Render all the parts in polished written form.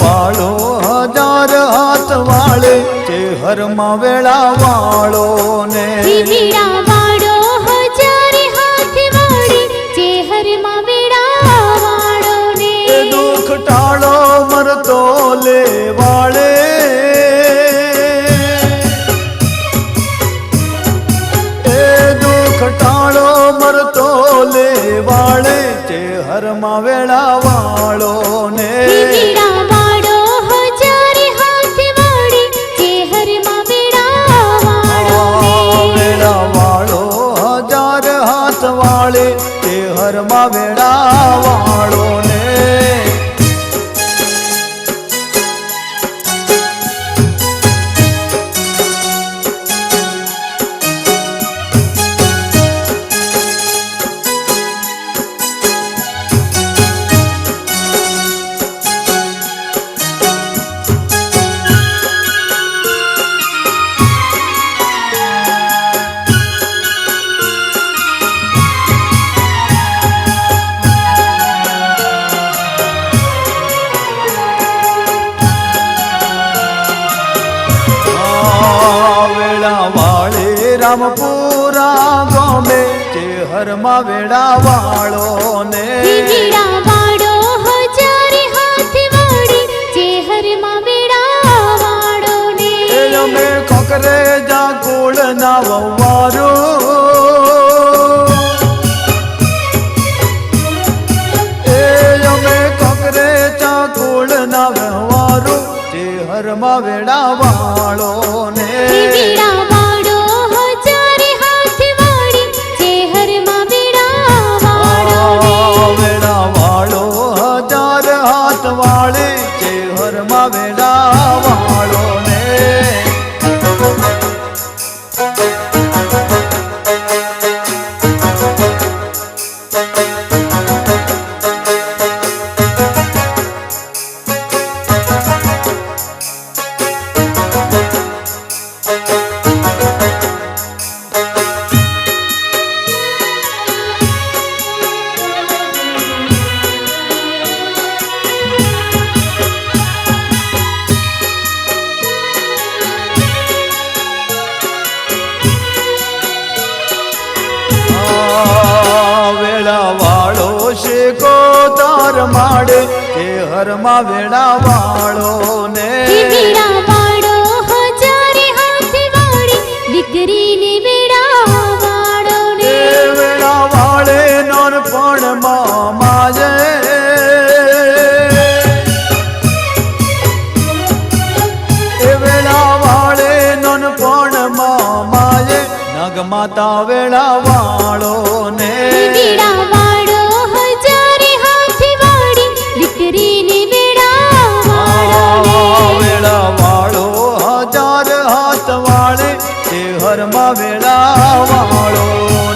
વાળો હજાર હાથ વાળે ચેહર માં વેળા વાળો ને વેળા વાળો હજાર હાથ વાળે ચેહર માં વેળા વાળો ને દુઃખ ટાળો મરતો લે વાળે એ દુઃખ ટાળો મરતો લે વાળે ચેહર માં વેળા વાળો ને વાળે તે હરમાં વેળા વાળો ને રામપુરા ગોમે ચેહર માં વેળા વાળો ને વેળા વાળો હજાર હાથ વાળે ચેહર માં વેળા વાળો ને અમે ખોકરે જા કુળ ના વવારો એ અમે ખોકરે જા કુળ ના વવારો ચેહર માં વેળા વાળો ને વાળે ચેહર માં વેળા વાળો ને શેકો તાર માડે ચેહર માં વેળા વાળો ને વેળા વાળો હજાર હાથ વાળે દીકરીને વેળા વાળો ને વેળા વાળે નાનપણ માં માજે એ વેળા વાળે નાનપણ માં માજે નગ માતા વેળા વાળો ને વેળા વાળો હજાર હાથ વાળે દીકરીને વેળા વાળો વેળા વાળો હજાર હાથ વાળે ચેહર માં વેળા વાળો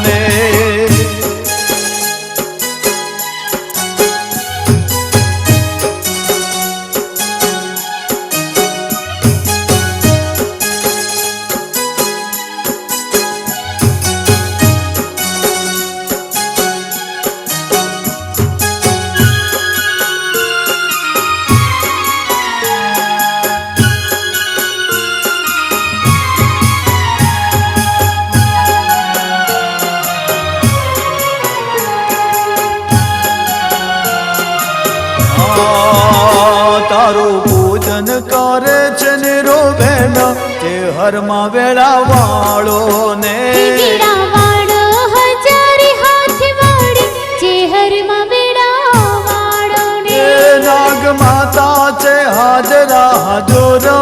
ને તારું પૂજન કરે છે ને રોબેન ચેહર માં વેળા વાળો ને વેળા વાળો હજાર હાથ વાળે ચેહર માં વેળા વાળો ને નાગ માતા છે હાજરા હાજરો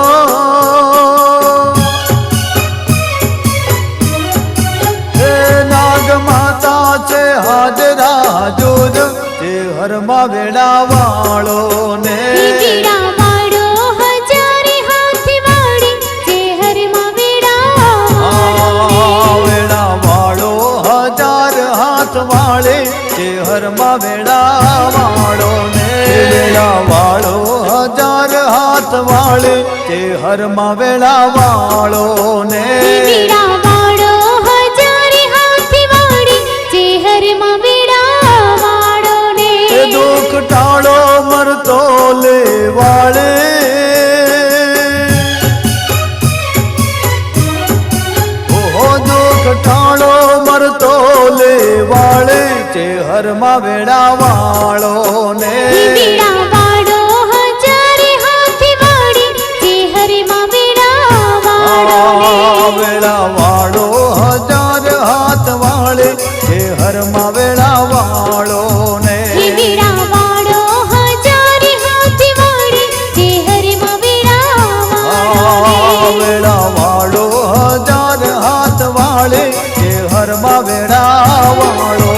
નાગ માતા છે હાજરા જોજ તે હરમાં વેળા વાળો ને વીણા વાળો હજારે હાથ વાળી જે હરમાં વેળા વેળા વાળો હજાર હાથ વાળે તે હરમાં વેળા વાળો ને વેળા વાળો હજાર હાથ વાળે તે હરમાં વેળા વાળો ને વીણા વાળો હજારે હાથ વાળી જે હરમાં વેળા વાળો ને દુઃખ ટાળો મરતો લે વાળે ઓહો દુઃખ ટાળો મરતો લે વાળે તે હરમાં વેળા વાળો ને વીણા વાળો હજારે હાથ વાળી જે હરમાં વેળા વાળો ને વેળા વાળો હજાર હાથ વાળે તે હરમાં વેળા વાળો ને વીણા વાળો હજારે હાથ વાળી જે હરમાં વેળા વાળો ને વેળા વાળો હજાર હાથ વાળે તે હરમાં વેળા વાળો